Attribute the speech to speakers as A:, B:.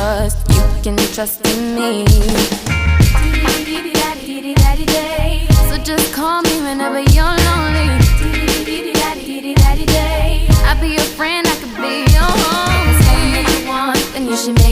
A: trust. You can trust in me. So just call me whenever you're lonely. I'll be your friend, I could be your home. Tell me what you want, then you should make